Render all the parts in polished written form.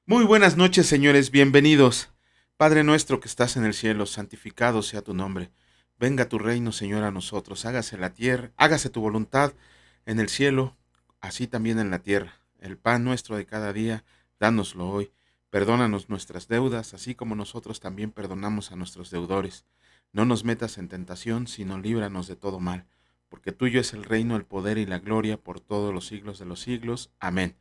Muy buenas noches, señores, bienvenidos. Padre nuestro que estás en el cielo, santificado sea tu nombre. Venga tu reino, Señor, a nosotros. Hágase la tierra, hágase tu voluntad en el cielo, así también en la tierra. El pan nuestro de cada día, dánoslo hoy. Perdónanos nuestras deudas, así como nosotros también perdonamos a nuestros deudores. No nos metas en tentación, sino líbranos de todo mal, porque tuyo es el reino, el poder y la gloria por todos los siglos de los siglos. Amén.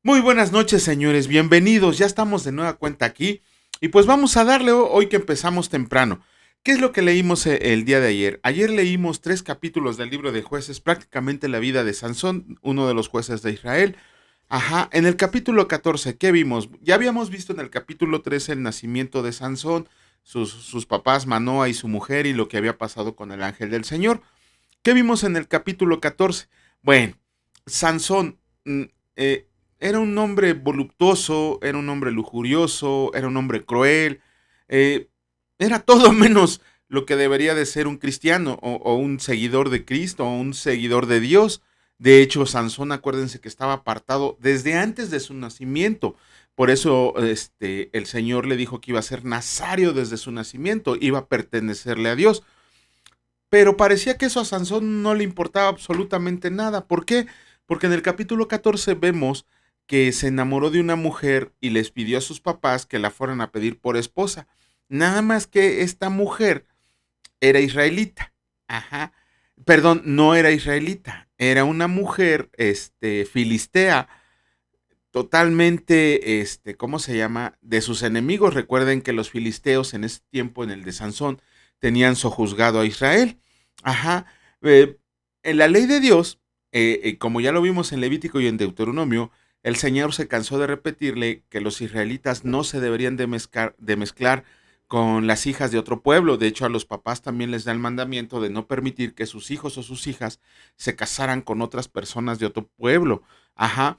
Muy buenas noches, señores, bienvenidos. Ya estamos de nueva cuenta aquí y pues vamos a darle hoy que empezamos temprano. ¿Qué es lo que leímos el día de ayer? Ayer leímos 3 capítulos del libro de Jueces, prácticamente la vida de Sansón, uno de los jueces de Israel. Ajá, en el capítulo 14, ¿qué vimos? Ya habíamos visto en el capítulo 13 el nacimiento de Sansón, sus papás Manoa y su mujer y lo que había pasado con el ángel del Señor. ¿Qué vimos en el capítulo 14? Bueno, Sansón eh, era un hombre voluptuoso, era un hombre lujurioso, era un hombre cruel, eh, era todo menos lo que debería de ser un cristiano o un seguidor de Cristo o un seguidor de Dios. De hecho, Sansón, acuérdense que estaba apartado desde antes de su nacimiento. Por eso el Señor le dijo que iba a ser nazario desde su nacimiento, iba a pertenecerle a Dios. Pero parecía que eso a Sansón no le importaba absolutamente nada. ¿Por qué? Porque en el capítulo 14 vemos que se enamoró de una mujer y les pidió a sus papás que la fueran a pedir por esposa. Nada más que esta mujer era israelita. Ajá. Perdón, no era israelita. Era una mujer, filistea, totalmente, ¿cómo se llama? De sus enemigos. Recuerden que los filisteos en ese tiempo, en el de Sansón, tenían sojuzgado a Israel. Ajá. Eh, en la ley de Dios, como ya lo vimos en Levítico y en Deuteronomio, el Señor se cansó de repetirle que los israelitas no se deberían de mezclar con las hijas de otro pueblo. De hecho, a los papás también les da el mandamiento de no permitir que sus hijos o sus hijas se casaran con otras personas de otro pueblo. Ajá.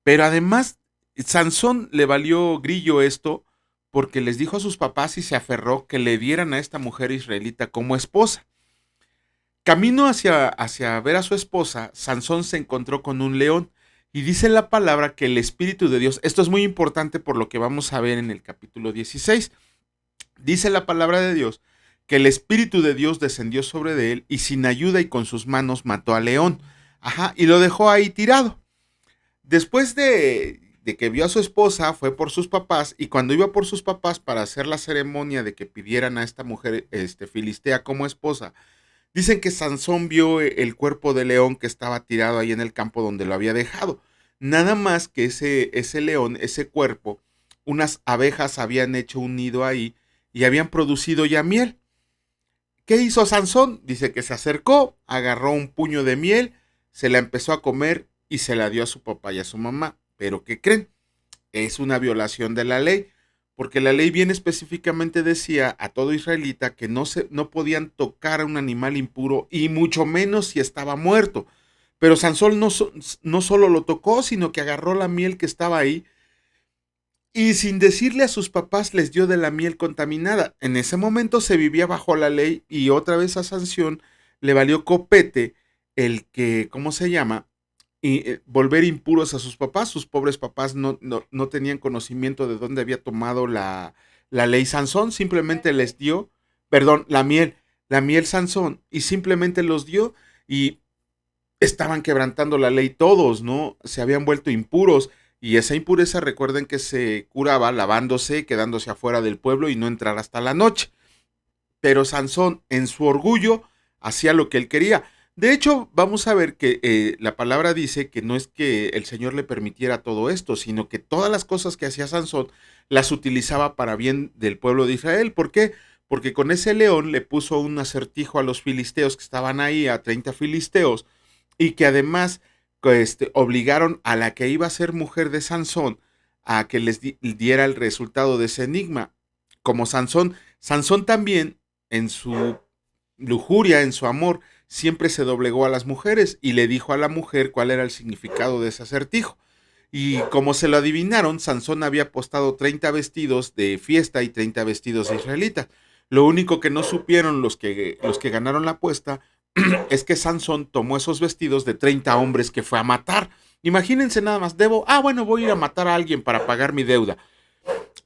Pero además, Sansón le valió grillo esto porque les dijo a sus papás y se aferró que le dieran a esta mujer israelita como esposa. Camino hacia ver a su esposa, Sansón se encontró con un león y dice la palabra que el Espíritu de Dios, esto es muy importante por lo que vamos a ver en el capítulo 16, dice la palabra de Dios que el Espíritu de Dios descendió sobre él y sin ayuda y con sus manos mató al león. Ajá, y lo dejó ahí tirado. Después de que vio a su esposa, fue por sus papás y cuando iba por sus papás para hacer la ceremonia de que pidieran a esta mujer filistea como esposa, dicen que Sansón vio el cuerpo de león que estaba tirado ahí en el campo donde lo había dejado. Nada más que ese león, ese cuerpo, unas abejas habían hecho un nido ahí y habían producido ya miel. ¿Qué hizo Sansón? Dice que se acercó, agarró un puño de miel, se la empezó a comer y se la dio a su papá y a su mamá. ¿Pero qué creen? Es una violación de la ley, porque la ley bien específicamente decía a todo israelita que no podían tocar a un animal impuro y mucho menos si estaba muerto. Pero Sansón no solo lo tocó, sino que agarró la miel que estaba ahí y sin decirle a sus papás les dio de la miel contaminada. En ese momento se vivía bajo la ley y otra vez a Sanción le valió copete el que, ¿cómo se llama? Y volver impuros a sus papás. Sus pobres papás no tenían conocimiento de dónde había tomado la ley Sansón, simplemente les dio, perdón, la miel Sansón, y simplemente los dio y estaban quebrantando la ley todos, ¿no? Se habían vuelto impuros y esa impureza recuerden que se curaba lavándose, quedándose afuera del pueblo y no entrar hasta la noche. Pero Sansón, en su orgullo, hacía lo que él quería. De hecho, vamos a ver que la palabra dice que no es que el Señor le permitiera todo esto, sino que todas las cosas que hacía Sansón las utilizaba para bien del pueblo de Israel. ¿Por qué? Porque con ese león le puso un acertijo a los filisteos que estaban ahí, a 30 filisteos, y que además obligaron a la que iba a ser mujer de Sansón a que les diera el resultado de ese enigma. Como Sansón también en su lujuria, en su amor, siempre se doblegó a las mujeres y le dijo a la mujer cuál era el significado de ese acertijo. Y como se lo adivinaron, Sansón había apostado 30 vestidos de fiesta y 30 vestidos de israelitas. Lo único que no supieron los que ganaron la apuesta es que Sansón tomó esos vestidos de 30 hombres que fue a matar. Imagínense nada más, bueno, voy a ir a matar a alguien para pagar mi deuda.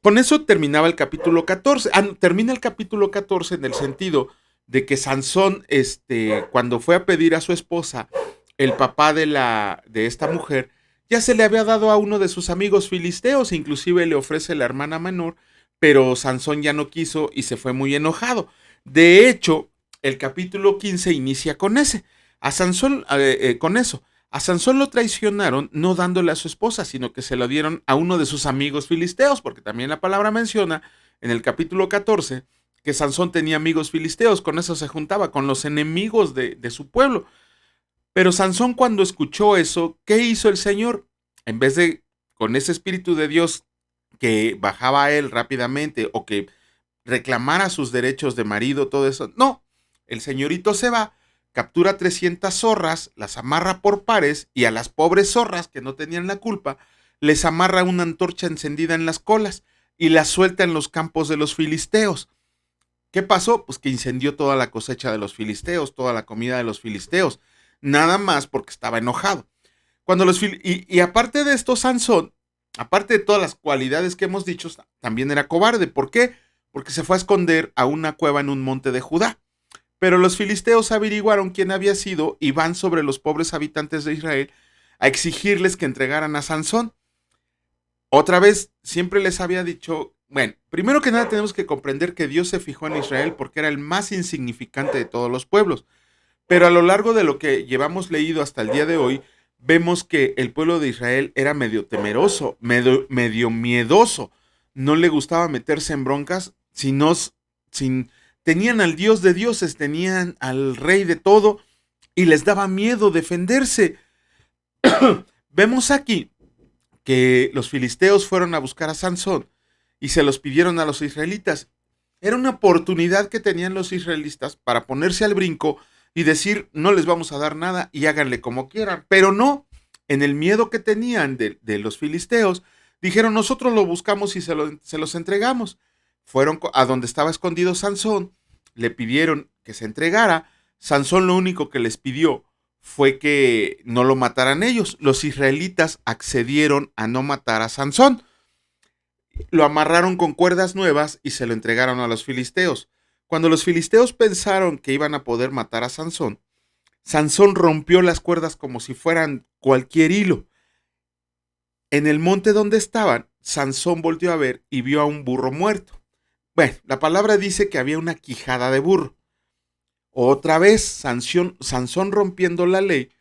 Con eso terminaba el capítulo 14. Termina el capítulo 14 en el sentido de que Sansón, cuando fue a pedir a su esposa, el papá de esta mujer, ya se le había dado a uno de sus amigos filisteos, inclusive le ofrece la hermana menor, pero Sansón ya no quiso y se fue muy enojado. De hecho, el capítulo 15 inicia con ese. A Sansón, con eso. A Sansón lo traicionaron no dándole a su esposa, sino que se lo dieron a uno de sus amigos filisteos, porque también la palabra menciona en el capítulo 14 que Sansón tenía amigos filisteos, con eso se juntaba, con los enemigos de su pueblo. Pero Sansón, cuando escuchó eso, ¿qué hizo el Señor? En vez de, con ese espíritu de Dios que bajaba a él rápidamente o que reclamara sus derechos de marido, todo eso, no, el señorito se va, captura 300 zorras, las amarra por pares y a las pobres zorras que no tenían la culpa, les amarra una antorcha encendida en las colas y las suelta en los campos de los filisteos. ¿Qué pasó? Pues que incendió toda la cosecha de los filisteos, toda la comida de los filisteos, nada más porque estaba enojado. Y aparte de esto, Sansón, aparte de todas las cualidades que hemos dicho, también era cobarde. ¿Por qué? Porque se fue a esconder a una cueva en un monte de Judá. Pero los filisteos averiguaron quién había sido y van sobre los pobres habitantes de Israel a exigirles que entregaran a Sansón. Otra vez, siempre les había dicho, bueno, primero que nada tenemos que comprender que Dios se fijó en Israel porque era el más insignificante de todos los pueblos. Pero a lo largo de lo que llevamos leído hasta el día de hoy, vemos que el pueblo de Israel era medio temeroso, medio miedoso. No le gustaba meterse en broncas, tenían al Dios de dioses, tenían al rey de todo y les daba miedo defenderse. Vemos aquí que los filisteos fueron a buscar a Sansón y se los pidieron a los israelitas. Era una oportunidad que tenían los israelitas para ponerse al brinco y decir, no les vamos a dar nada y háganle como quieran. Pero no, en el miedo que tenían de los filisteos, dijeron, nosotros lo buscamos y se los entregamos. Fueron a donde estaba escondido Sansón, le pidieron que se entregara. Sansón lo único que les pidió fue que no lo mataran ellos. Los israelitas accedieron a no matar a Sansón. Lo amarraron con cuerdas nuevas y se lo entregaron a los filisteos. Cuando los filisteos pensaron que iban a poder matar a Sansón, Sansón rompió las cuerdas como si fueran cualquier hilo. En el monte donde estaban, Sansón volteó a ver y vio a un burro muerto. Bueno, la palabra dice que había una quijada de burro. Otra vez, Sansón rompiendo la ley,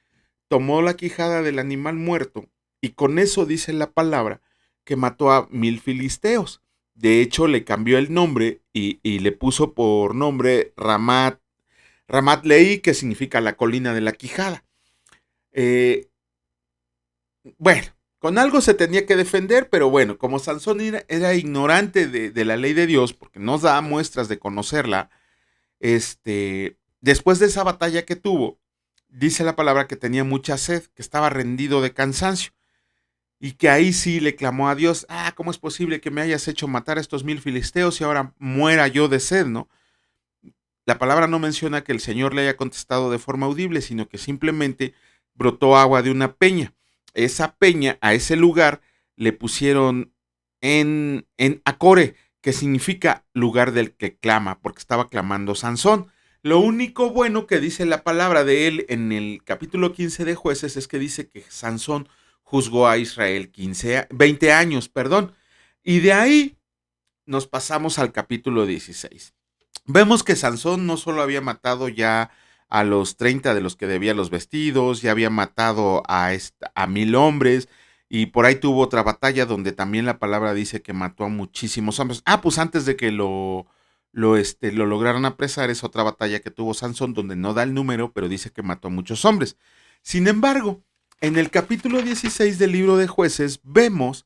tomó la quijada del animal muerto y con eso dice la palabra que mató a 1000 filisteos. De hecho, le cambió el nombre y le puso por nombre Ramat Lehi, que significa la colina de la quijada. Bueno, con algo se tenía que defender, pero bueno, como Sansón era ignorante de la ley de Dios, porque no da muestras de conocerla, después de esa batalla que tuvo, dice la palabra que tenía mucha sed, que estaba rendido de cansancio. Y que ahí sí le clamó a Dios, ¿cómo es posible que me hayas hecho matar a estos 1000 filisteos y ahora muera yo de sed, no? La palabra no menciona que el Señor le haya contestado de forma audible, sino que simplemente brotó agua de una peña. Esa peña, a ese lugar, le pusieron en Acore, que significa lugar del que clama, porque estaba clamando Sansón. Lo único bueno que dice la palabra de él en el capítulo 15 de Jueces es que dice que Sansón juzgó a Israel 20 años, perdón. Y de ahí nos pasamos al capítulo 16. Vemos que Sansón no solo había matado ya a los 30 de los que debía los vestidos, ya había matado a 1000 hombres, y por ahí tuvo otra batalla donde también la palabra dice que mató a muchísimos hombres. Pues antes de que lo lograran apresar, es otra batalla que tuvo Sansón, donde no da el número, pero dice que mató a muchos hombres. Sin embargo, en el capítulo 16 del libro de Jueces vemos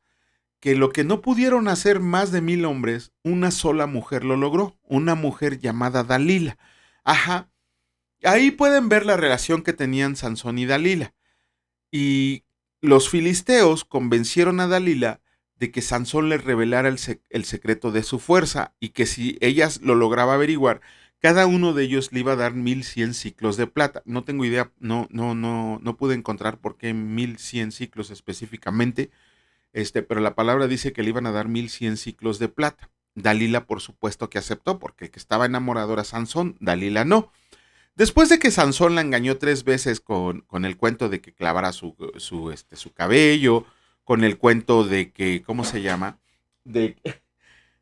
que lo que no pudieron hacer más de 1000 hombres, una sola mujer lo logró, una mujer llamada Dalila. Ahí pueden ver la relación que tenían Sansón y Dalila. Y los filisteos convencieron a Dalila de que Sansón les revelara el secreto de su fuerza y que si ella lo lograba averiguar, cada uno de ellos le iba a dar 1100 ciclos de plata. No tengo idea, no pude encontrar por qué 1100 ciclos específicamente, pero la palabra dice que le iban a dar 1100 ciclos de plata. Dalila, por supuesto que aceptó, porque el que estaba enamorado era Sansón, Dalila no. Después de que Sansón la engañó 3 veces con el cuento de que clavara su cabello, con el cuento de que, ¿cómo se llama? De,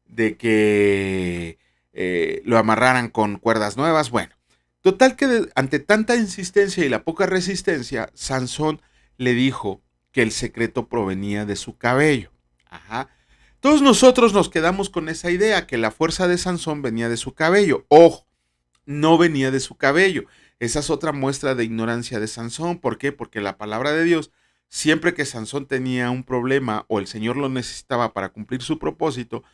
de que lo amarraran con cuerdas nuevas. Bueno, total que ante tanta insistencia y la poca resistencia, Sansón le dijo que el secreto provenía de su cabello. Ajá. Todos nosotros nos quedamos con esa idea, que la fuerza de Sansón venía de su cabello. Ojo, no venía de su cabello. Esa es otra muestra de ignorancia de Sansón. ¿Por qué? Porque la palabra de Dios, siempre que Sansón tenía un problema o el Señor lo necesitaba para cumplir su propósito,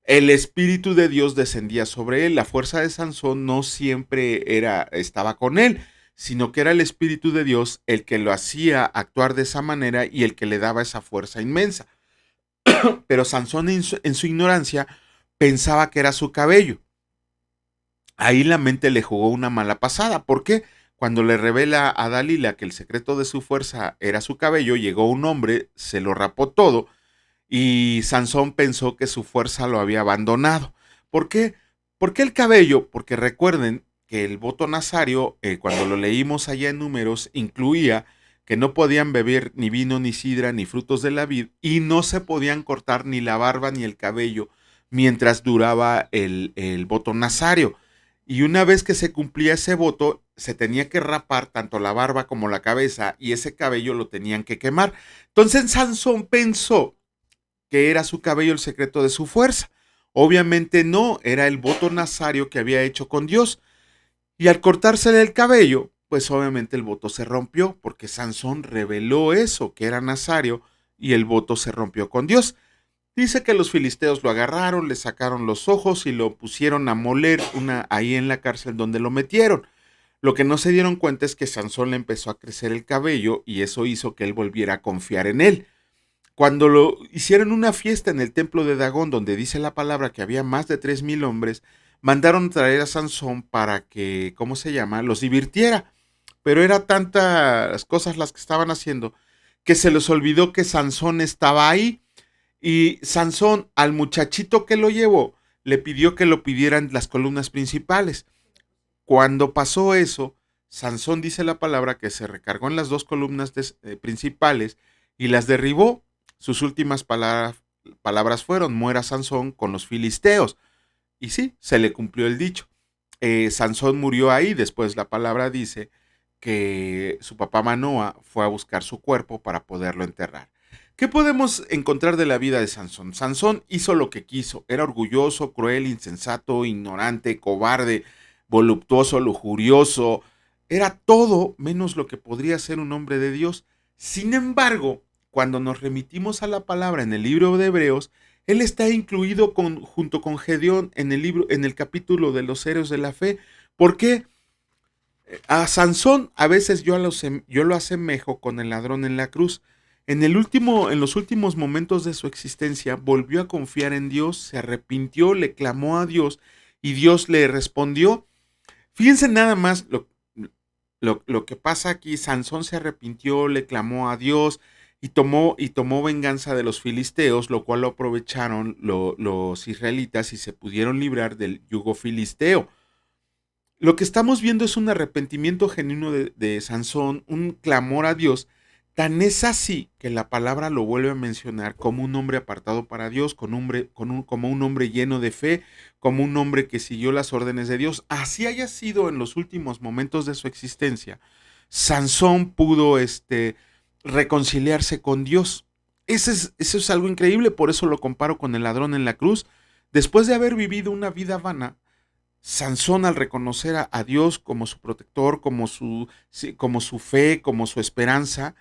el Espíritu de Dios descendía sobre él. La fuerza de Sansón no siempre estaba con él, sino que era el Espíritu de Dios el que lo hacía actuar de esa manera y el que le daba esa fuerza inmensa. Pero Sansón en su ignorancia pensaba que era su cabello. Ahí la mente le jugó una mala pasada. ¿Por qué? Cuando le revela a Dalila que el secreto de su fuerza era su cabello, llegó un hombre, se lo rapó todo y Sansón pensó que su fuerza lo había abandonado. ¿Por qué? ¿Por qué el cabello? Porque recuerden que el voto nazario, cuando lo leímos allá en Números, incluía que no podían beber ni vino, ni sidra, ni frutos de la vid, y no se podían cortar ni la barba ni el cabello mientras duraba el voto nazario. Y una vez que se cumplía ese voto, se tenía que rapar tanto la barba como la cabeza, y ese cabello lo tenían que quemar. Entonces Sansón pensó que era su cabello el secreto de su fuerza. Obviamente no, era el voto nazario que había hecho con Dios. Y al cortársele el cabello, pues obviamente el voto se rompió, porque Sansón reveló eso, que era nazario, y el voto se rompió con Dios. Dice que los filisteos lo agarraron, le sacaron los ojos y lo pusieron a moler ahí en la cárcel donde lo metieron. Lo que no se dieron cuenta es que Sansón le empezó a crecer el cabello y eso hizo que él volviera a confiar en él. Cuando lo hicieron una fiesta en el templo de Dagón, donde dice la palabra que había más de 3000 hombres, mandaron traer a Sansón para que, ¿cómo se llama?, los divirtiera. Pero era tantas cosas las que estaban haciendo que se les olvidó que Sansón estaba ahí. Y Sansón, al muchachito que lo llevó, le pidió que lo pidieran las columnas principales. Cuando pasó eso, Sansón, dice la palabra, que se recargó en las dos columnas principales y las derribó. Sus últimas palabras fueron: muera Sansón con los filisteos. Y sí, se le cumplió el dicho. Sansón murió ahí. Después la palabra dice que su papá Manoa fue a buscar su cuerpo para poderlo enterrar. ¿Qué podemos encontrar de la vida de Sansón? Sansón hizo lo que quiso. Era orgulloso, cruel, insensato, ignorante, cobarde, voluptuoso, lujurioso. Era todo menos lo que podría ser un hombre de Dios. Sin embargo, cuando nos remitimos a la palabra en el libro de Hebreos, él está incluido junto con Gedeón en el capítulo de los héroes de la fe. ¿Por qué? A Sansón a veces yo lo asemejo con el ladrón en la cruz. En los últimos momentos de su existencia, volvió a confiar en Dios, se arrepintió, le clamó a Dios y Dios le respondió. Fíjense nada más lo que pasa aquí. Sansón se arrepintió, le clamó a Dios y tomó venganza de los filisteos, lo cual lo aprovecharon los israelitas y se pudieron librar del yugo filisteo. Lo que estamos viendo es un arrepentimiento genuino de Sansón, un clamor a Dios. Tan es así que la palabra lo vuelve a mencionar como un hombre apartado para Dios, como un hombre lleno de fe, como un hombre que siguió las órdenes de Dios. Así haya sido en los últimos momentos de su existencia, Sansón pudo reconciliarse con Dios. Eso es algo increíble, por eso lo comparo con el ladrón en la cruz. Después de haber vivido una vida vana, Sansón, al reconocer a Dios como su protector, como su fe, como su esperanza,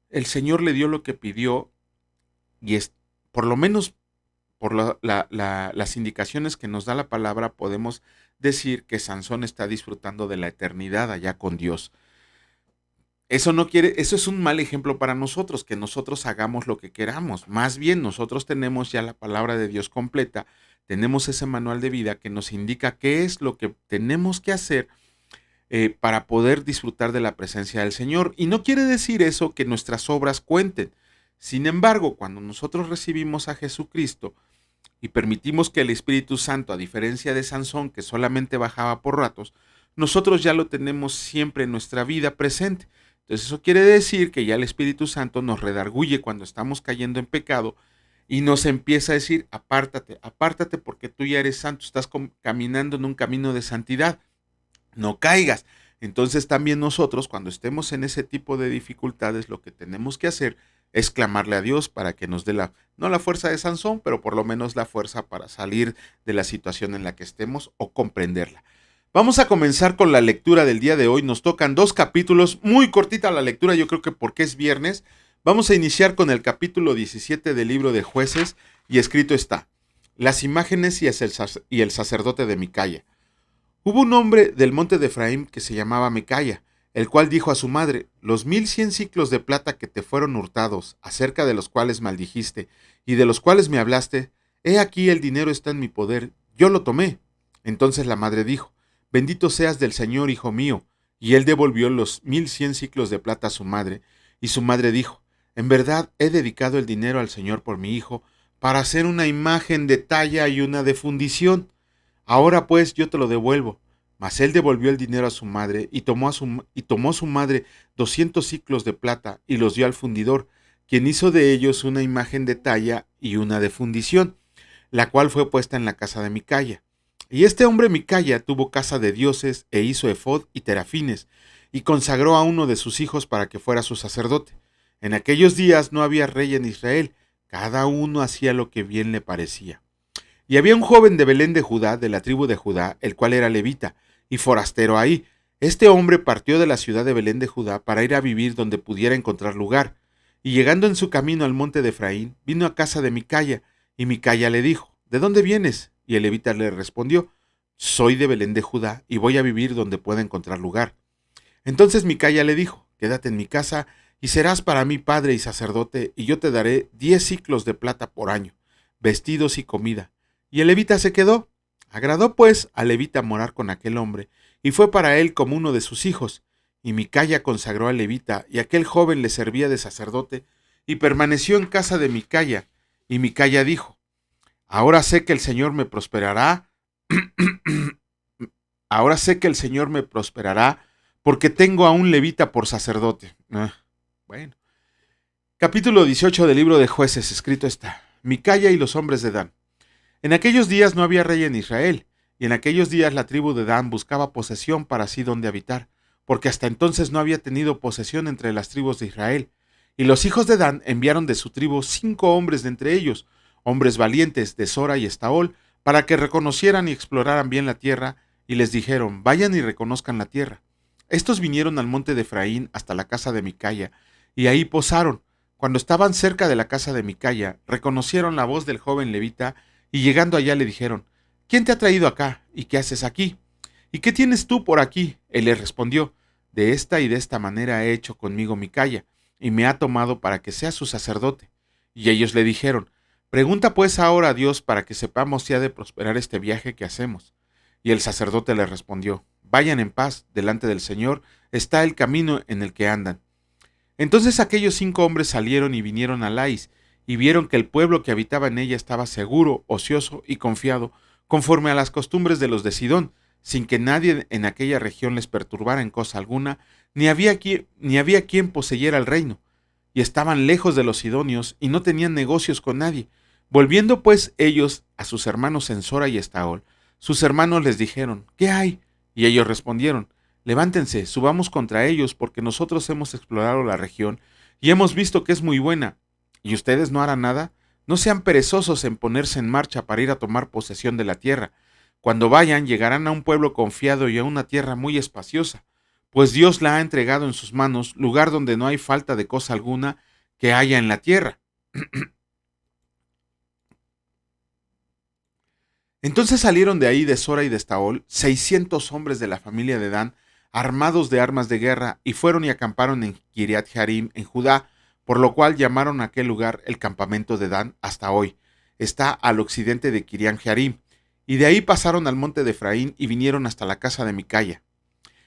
el Señor le dio lo que pidió y por lo menos por las indicaciones que nos da la palabra, podemos decir que Sansón está disfrutando de la eternidad allá con Dios. Eso es un mal ejemplo para nosotros, que nosotros hagamos lo que queramos. Más bien, nosotros tenemos ya la palabra de Dios completa, tenemos ese manual de vida que nos indica qué es lo que tenemos que hacer para poder disfrutar de la presencia del Señor. Y no quiere decir eso que nuestras obras cuenten. Sin embargo, cuando nosotros recibimos a Jesucristo y permitimos que el Espíritu Santo, a diferencia de Sansón, que solamente bajaba por ratos, nosotros ya lo tenemos siempre en nuestra vida presente. Entonces eso quiere decir que ya el Espíritu Santo nos redarguye cuando estamos cayendo en pecado y nos empieza a decir, apártate, apártate porque tú ya eres santo, estás caminando en un camino de santidad, no caigas. Entonces también nosotros, cuando estemos en ese tipo de dificultades, lo que tenemos que hacer es clamarle a Dios para que nos dé no la fuerza de Sansón, pero por lo menos la fuerza para salir de la situación en la que estemos o comprenderla. Vamos a comenzar con la lectura del día de hoy. Nos tocan 2 capítulos, muy cortita la lectura, yo creo que porque es viernes. Vamos a iniciar con el capítulo 17 del libro de Jueces y escrito está: las imágenes y el sacerdote de Micaya. Hubo un hombre del monte de Efraín que se llamaba Micaya, el cual dijo a su madre: los 1100 siclos de plata que te fueron hurtados, acerca de los cuales maldijiste y de los cuales me hablaste, he aquí el dinero está en mi poder, yo lo tomé. Entonces la madre dijo: bendito seas del Señor, hijo mío. Y él devolvió los 1100 siclos de plata a su madre, y su madre dijo: en verdad he dedicado el dinero al Señor por mi hijo, para hacer una imagen de talla y una de fundición. Ahora pues yo te lo devuelvo. Mas él devolvió el dinero a su madre y tomó su madre 200 siclos de plata y los dio al fundidor, quien hizo de ellos una imagen de talla y una de fundición, la cual fue puesta en la casa de Micaya. Y este hombre Micaya tuvo casa de dioses e hizo efod y terafines, y consagró a uno de sus hijos para que fuera su sacerdote. En aquellos días no había rey en Israel, cada uno hacía lo que bien le parecía. Y había un joven de Belén de Judá, de la tribu de Judá, el cual era levita, y forastero ahí. Este hombre partió de la ciudad de Belén de Judá para ir a vivir donde pudiera encontrar lugar. Y llegando en su camino al monte de Efraín, vino a casa de Micaya, y Micaya le dijo: ¿de dónde vienes? Y el levita le respondió: soy de Belén de Judá, y voy a vivir donde pueda encontrar lugar. Entonces Micaya le dijo: quédate en mi casa, y serás para mí padre y sacerdote, y yo te daré 10 siclos de plata por año, vestidos y comida. Y el levita se quedó. Agradó pues al levita morar con aquel hombre, y fue para él como uno de sus hijos. Y Micaya consagró al levita, y aquel joven le servía de sacerdote, y permaneció en casa de Micaya. Y Micaya dijo: ahora sé que el Señor me prosperará, ahora sé que el Señor me prosperará, porque tengo a un levita por sacerdote. Bueno. Capítulo 18 del libro de Jueces, escrito está: Micaya y los hombres de Dan. En aquellos días no había rey en Israel, y en aquellos días la tribu de Dan buscaba posesión para sí donde habitar, porque hasta entonces no había tenido posesión entre las tribus de Israel. Y los hijos de Dan enviaron de su tribu 5 hombres de entre ellos, hombres valientes de Sora y Estaol, para que reconocieran y exploraran bien la tierra, y les dijeron: vayan y reconozcan la tierra. Estos vinieron al monte de Efraín hasta la casa de Micaya, y ahí posaron. Cuando estaban cerca de la casa de Micaya, reconocieron la voz del joven levita, y llegando allá le dijeron: ¿quién te ha traído acá? ¿Y qué haces aquí? ¿Y qué tienes tú por aquí? Él les respondió: de esta y de esta manera he hecho conmigo Micaya, y me ha tomado para que sea su sacerdote. Y ellos le dijeron: pregunta pues ahora a Dios para que sepamos si ha de prosperar este viaje que hacemos. Y el sacerdote le respondió: vayan en paz, delante del Señor está el camino en el que andan. Entonces aquellos 5 hombres salieron y vinieron a Lais, y vieron que el pueblo que habitaba en ella estaba seguro, ocioso y confiado, conforme a las costumbres de los de Sidón, sin que nadie en aquella región les perturbara en cosa alguna, ni había quien poseyera el reino, y estaban lejos de los sidonios, y no tenían negocios con nadie. Volviendo pues ellos a sus hermanos en Sora y Estaol, sus hermanos les dijeron: ¿qué hay? Y ellos respondieron: levántense, subamos contra ellos, porque nosotros hemos explorado la región, y hemos visto que es muy buena. ¿Y ustedes no harán nada? No sean perezosos en ponerse en marcha para ir a tomar posesión de la tierra. Cuando vayan, llegarán a un pueblo confiado y a una tierra muy espaciosa, pues Dios la ha entregado en sus manos, lugar donde no hay falta de cosa alguna que haya en la tierra. Entonces salieron de ahí de Sora y de Estaol 600 hombres de la familia de Dan, armados de armas de guerra, y fueron y acamparon en Kiriat Jearim, en Judá, por lo cual llamaron a aquel lugar el campamento de Dan hasta hoy. está al occidente de Kirián Jearim, y de ahí pasaron al monte de Efraín y vinieron hasta la casa de Micaya.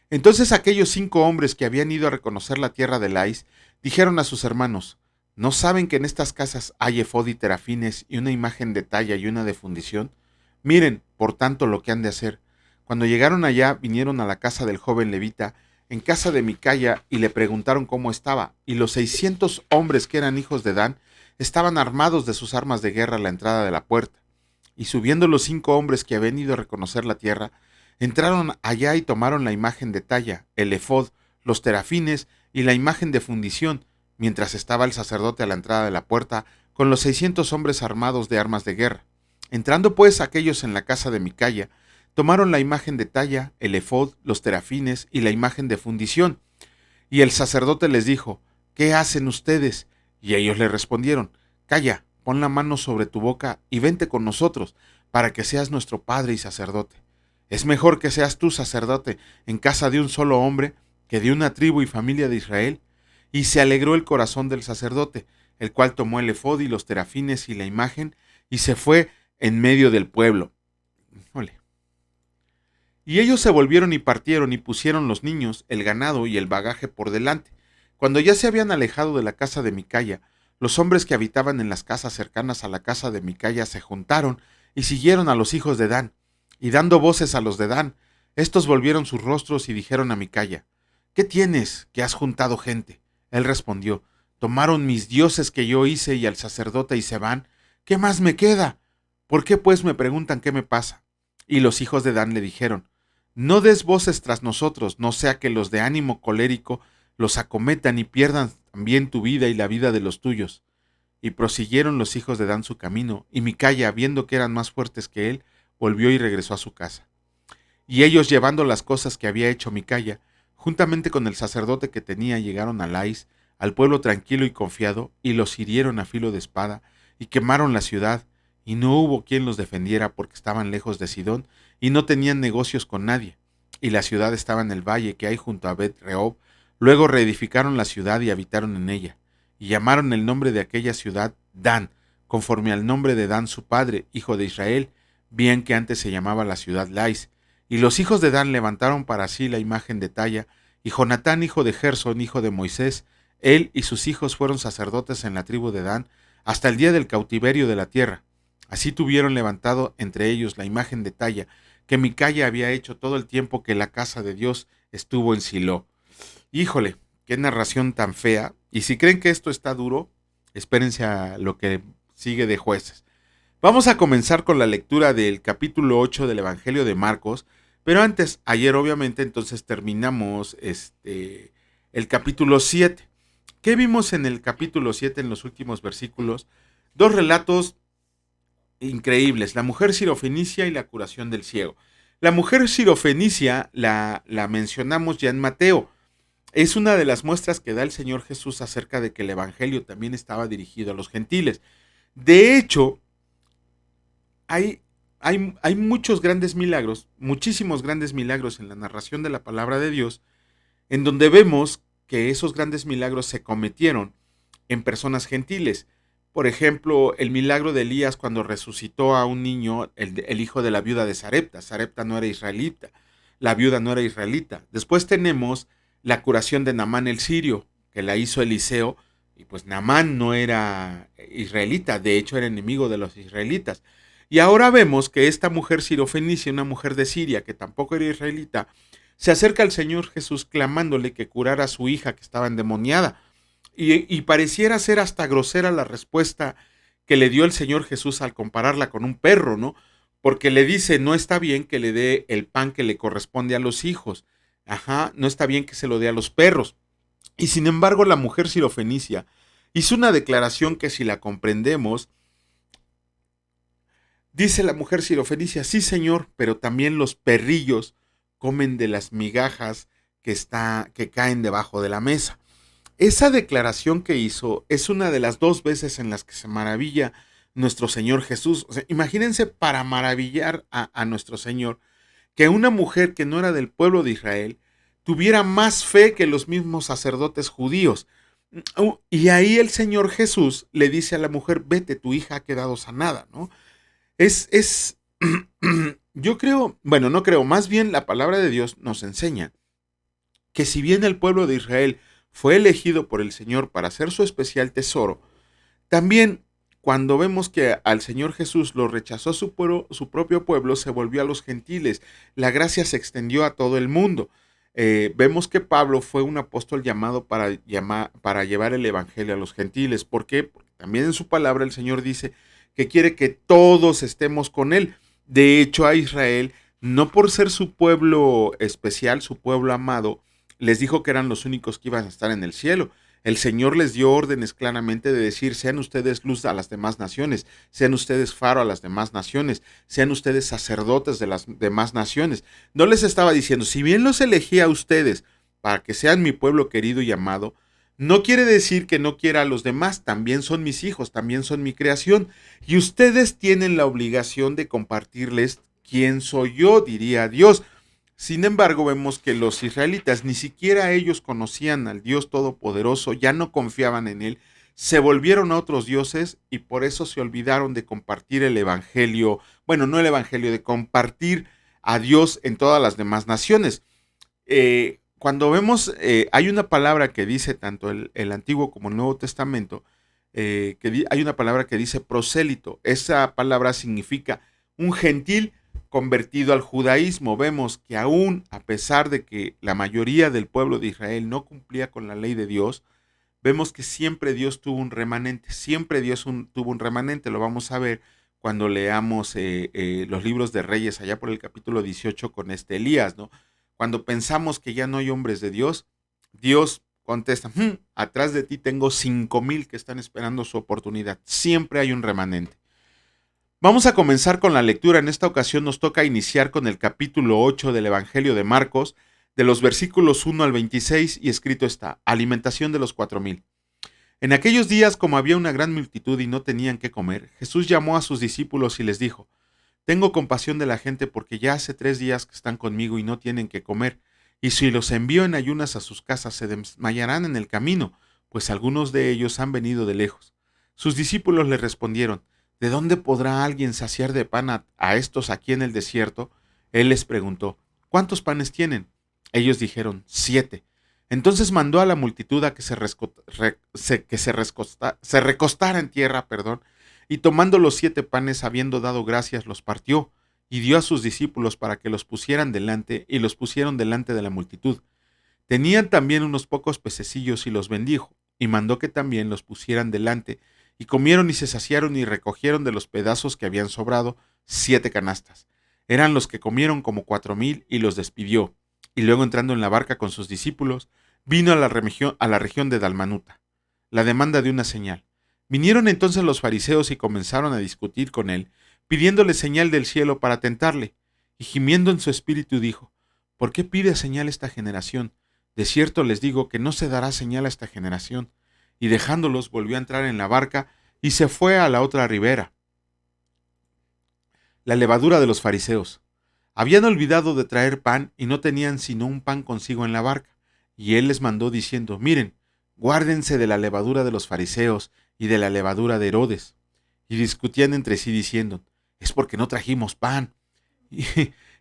Entonces aquellos 5 hombres que habían ido a reconocer la tierra de Lais dijeron a sus hermanos: ¿no saben que en estas casas hay efod y terafines y una imagen de talla y una de fundición? Miren, por tanto, lo que han de hacer. Cuando llegaron allá, vinieron a la casa del joven levita, en casa de Micaya, y le preguntaron cómo estaba. Y los 600 hombres que eran hijos de Dan estaban armados de sus armas de guerra a la entrada de la puerta. Y subiendo los 5 hombres que habían ido a reconocer la tierra, entraron allá y tomaron la imagen de talla, el efod, los terafines y la imagen de fundición, mientras estaba el sacerdote a la entrada de la puerta con los 600 hombres armados de armas de guerra. Entrando pues aquellos en la casa de Micaya, tomaron la imagen de talla, el efod, los terafines y la imagen de fundición. Y el sacerdote les dijo: ¿qué hacen ustedes? Y ellos le respondieron: calla, pon la mano sobre tu boca y vente con nosotros, para que seas nuestro padre y sacerdote. Es mejor que seas tú sacerdote en casa de un solo hombre que de una tribu y familia de Israel. Y se alegró el corazón del sacerdote, el cual tomó el efod y los terafines y la imagen, y se fue en medio del pueblo. Ole. Y ellos se volvieron y partieron y pusieron los niños, el ganado y el bagaje por delante. Cuando ya se habían alejado de la casa de Micaya, los hombres que habitaban en las casas cercanas a la casa de Micaya se juntaron y siguieron a los hijos de Dan. Y dando voces a los de Dan, estos volvieron sus rostros y dijeron a Micaya: ¿qué tienes, que has juntado gente? Él respondió: tomaron mis dioses que yo hice y al sacerdote y se van. ¿Qué más me queda? ¿Por qué pues me preguntan qué me pasa? Y los hijos de Dan le dijeron: no des voces tras nosotros, no sea que los de ánimo colérico los acometan y pierdan también tu vida y la vida de los tuyos. Y prosiguieron los hijos de Dan su camino, y Micaya, viendo que eran más fuertes que él, volvió y regresó a su casa. Y ellos, llevando las cosas que había hecho Micaya, juntamente con el sacerdote que tenía, llegaron a Lais, al pueblo tranquilo y confiado, y los hirieron a filo de espada, y quemaron la ciudad, y no hubo quien los defendiera porque estaban lejos de Sidón, y no tenían negocios con nadie. Y la ciudad estaba en el valle que hay junto a Bet-Rehob. Luego reedificaron la ciudad y habitaron en ella, y llamaron el nombre de aquella ciudad Dan, conforme al nombre de Dan su padre, hijo de Israel, bien que antes se llamaba la ciudad Lais. Y los hijos de Dan levantaron para sí la imagen de talla, y Jonatán, hijo de Gersón, hijo de Moisés, él y sus hijos fueron sacerdotes en la tribu de Dan, hasta el día del cautiverio de la tierra. Así tuvieron levantado entre ellos la imagen de talla, que Micaya había hecho todo el tiempo que la casa de Dios estuvo en Silo. Híjole, qué narración tan fea. Y si creen que esto está duro, espérense a lo que sigue de Jueces. Vamos a comenzar con la lectura del capítulo 8 del Evangelio de Marcos, pero antes, ayer obviamente entonces terminamos el capítulo 7. ¿Qué vimos en el capítulo 7 en los últimos versículos? 2 relatos increíbles: la mujer sirofenicia y la curación del ciego. La mujer sirofenicia la mencionamos ya en Mateo. Es una de las muestras que da el Señor Jesús acerca de que el Evangelio también estaba dirigido a los gentiles. De hecho, hay muchos grandes milagros, muchísimos grandes milagros en la narración de la palabra de Dios, en donde vemos que esos grandes milagros se cometieron en personas gentiles. Por ejemplo, el milagro de Elías cuando resucitó a un niño, el hijo de la viuda de Sarepta. Sarepta no era israelita, la viuda no era israelita. Después tenemos la curación de Naamán el sirio, que la hizo Eliseo, y pues Naamán no era israelita, de hecho era enemigo de los israelitas. Y ahora vemos que esta mujer sirofenicia, una mujer de Siria que tampoco era israelita, se acerca al Señor Jesús clamándole que curara a su hija que estaba endemoniada. Y pareciera ser hasta grosera la respuesta que le dio el Señor Jesús al compararla con un perro, ¿no? Porque le dice: no está bien que le dé el pan que le corresponde a los hijos. Ajá, no está bien que se lo dé a los perros. Y sin embargo, la mujer sirofenicia hizo una declaración que, si la comprendemos, dice la mujer sirofenicia: sí, Señor, pero también los perrillos comen de las migajas que caen debajo de la mesa. Esa declaración que hizo es una de las 2 veces en las que se maravilla nuestro Señor Jesús. O sea, imagínense, para maravillar a nuestro Señor, que una mujer que no era del pueblo de Israel tuviera más fe que los mismos sacerdotes judíos. Y ahí el Señor Jesús le dice a la mujer, vete, tu hija ha quedado sanada, ¿no? Es, yo creo, bueno, no creo, más bien la palabra de Dios nos enseña que si bien el pueblo de Israel fue elegido por el Señor para ser su especial tesoro, también cuando vemos que al Señor Jesús lo rechazó su propio pueblo, se volvió a los gentiles. La gracia se extendió a todo el mundo. Vemos que Pablo fue un apóstol llamado para llevar el evangelio a los gentiles. ¿Por qué? Porque también en su palabra el Señor dice que quiere que todos estemos con él. De hecho, a Israel, no por ser su pueblo especial, su pueblo amado, les dijo que eran los únicos que iban a estar en el cielo. El Señor les dio órdenes claramente de decir, sean ustedes luz a las demás naciones, sean ustedes faro a las demás naciones, sean ustedes sacerdotes de las demás naciones. No les estaba diciendo, si bien los elegí a ustedes para que sean mi pueblo querido y amado, no quiere decir que no quiera a los demás, también son mis hijos, también son mi creación, y ustedes tienen la obligación de compartirles quién soy yo, diría Dios. Sin embargo, vemos que los israelitas ni siquiera ellos conocían al Dios Todopoderoso, ya no confiaban en Él, se volvieron a otros dioses y por eso se olvidaron de compartir el Evangelio, bueno, no el Evangelio, de compartir a Dios en todas las demás naciones. Cuando vemos, hay una palabra que dice tanto el Antiguo como el Nuevo Testamento, hay una palabra que dice prosélito. Esa palabra significa un gentil convertido al judaísmo. Vemos que aún a pesar de que la mayoría del pueblo de Israel no cumplía con la ley de Dios, vemos que siempre Dios tuvo un remanente, siempre tuvo un remanente, lo vamos a ver cuando leamos los libros de Reyes allá por el capítulo 18 con Elías, ¿no? Cuando pensamos que ya no hay hombres de Dios, Dios contesta, atrás de ti tengo 5,000 que están esperando su oportunidad, siempre hay un remanente. Vamos a comenzar con la lectura. En esta ocasión nos toca iniciar con el capítulo 8 del Evangelio de Marcos, de los versículos 1 al 26, y escrito está, alimentación de los 4,000. En aquellos días, como había una gran multitud y no tenían qué comer, Jesús llamó a sus discípulos y les dijo, tengo compasión de la gente porque ya hace 3 días que están conmigo y no tienen qué comer, y si los envío en ayunas a sus casas se desmayarán en el camino, pues algunos de ellos han venido de lejos. Sus discípulos le respondieron, ¿de dónde podrá alguien saciar de pan a estos aquí en el desierto? Él les preguntó, ¿cuántos panes tienen? Ellos dijeron, 7. Entonces mandó a la multitud a que se recostara en tierra, y tomando los 7 panes, habiendo dado gracias, los partió, y dio a sus discípulos para que los pusieran delante, y los pusieron delante de la multitud. Tenían también unos pocos pececillos y los bendijo, y mandó que también los pusieran delante, y comieron y se saciaron y recogieron de los pedazos que habían sobrado 7 canastas. Eran los que comieron como 4,000 y los despidió. Y luego entrando en la barca con sus discípulos, vino a la región de Dalmanuta. La demanda de una señal. Vinieron entonces los fariseos y comenzaron a discutir con él, pidiéndole señal del cielo para tentarle. Y gimiendo en su espíritu dijo, ¿por qué pide señal esta generación? De cierto les digo que no se dará señal a esta generación. Y dejándolos volvió a entrar en la barca y se fue a la otra ribera. La levadura de los fariseos. Habían olvidado de traer pan y no tenían sino un pan consigo en la barca. Y él les mandó diciendo, miren, guárdense de la levadura de los fariseos y de la levadura de Herodes. Y discutían entre sí diciendo, es porque no trajimos pan. Y,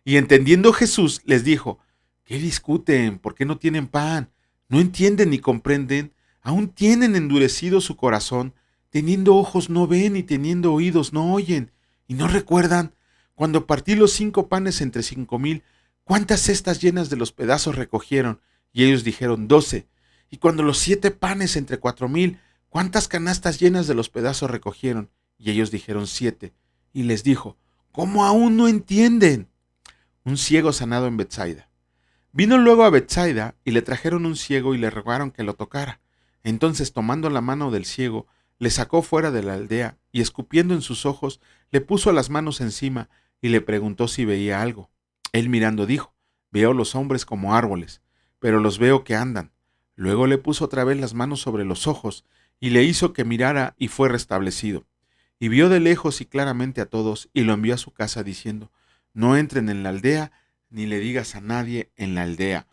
y entendiendo Jesús les dijo, ¿qué discuten? ¿Por qué no tienen pan? ¿No entienden ni comprenden? ¿Aún tienen endurecido su corazón? Teniendo ojos no ven y teniendo oídos no oyen. ¿Y no recuerdan? Cuando partí los 5 panes entre 5,000, ¿cuántas cestas llenas de los pedazos recogieron? Y ellos dijeron 12. Y cuando los 7 panes entre 4,000, ¿cuántas canastas llenas de los pedazos recogieron? Y ellos dijeron 7. Y les dijo, ¿cómo aún no entienden? Un ciego sanado en Betsaida. Vino luego a Betsaida y le trajeron un ciego y le rogaron que lo tocara. Entonces, tomando la mano del ciego, le sacó fuera de la aldea y escupiendo en sus ojos, le puso las manos encima y le preguntó si veía algo. Él mirando dijo, veo los hombres como árboles, pero los veo que andan. Luego le puso otra vez las manos sobre los ojos y le hizo que mirara y fue restablecido. Y vio de lejos y claramente a todos y lo envió a su casa diciendo, no entren en la aldea ni le digas a nadie en la aldea.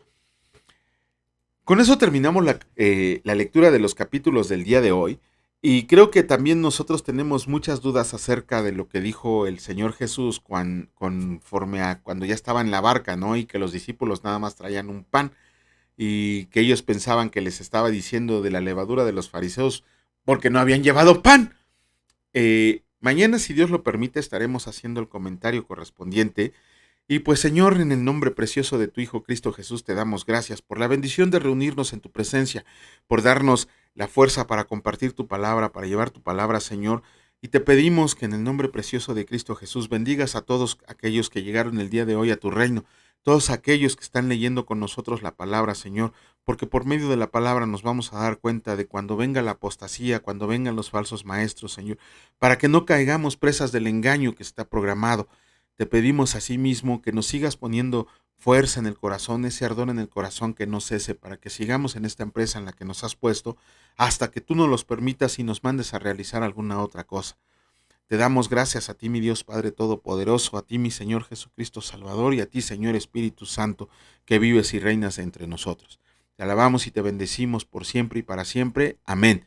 Con eso terminamos la lectura de los capítulos del día de hoy y creo que también nosotros tenemos muchas dudas acerca de lo que dijo el Señor Jesús conforme a cuando ya estaba en la barca, ¿no? Y que los discípulos nada más traían un pan y que ellos pensaban que les estaba diciendo de la levadura de los fariseos porque no habían llevado pan. Mañana, si Dios lo permite, estaremos haciendo el comentario correspondiente. Y pues Señor, en el nombre precioso de tu Hijo Cristo Jesús, te damos gracias por la bendición de reunirnos en tu presencia, por darnos la fuerza para compartir tu palabra, para llevar tu palabra, Señor. Y te pedimos que en el nombre precioso de Cristo Jesús bendigas a todos aquellos que llegaron el día de hoy a tu reino, todos aquellos que están leyendo con nosotros la palabra, Señor, porque por medio de la palabra nos vamos a dar cuenta de cuando venga la apostasía, cuando vengan los falsos maestros, Señor, para que no caigamos presas del engaño que está programado. Te pedimos asimismo que nos sigas poniendo fuerza en el corazón, ese ardor en el corazón que no cese, para que sigamos en esta empresa en la que nos has puesto, hasta que tú nos los permitas y nos mandes a realizar alguna otra cosa. Te damos gracias a ti, mi Dios Padre Todopoderoso, a ti, mi Señor Jesucristo Salvador, y a ti, Señor Espíritu Santo, que vives y reinas entre nosotros. Te alabamos y te bendecimos por siempre y para siempre. Amén.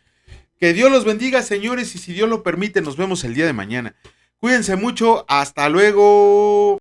Que Dios los bendiga, señores, y si Dios lo permite, nos vemos el día de mañana. Cuídense mucho, hasta luego.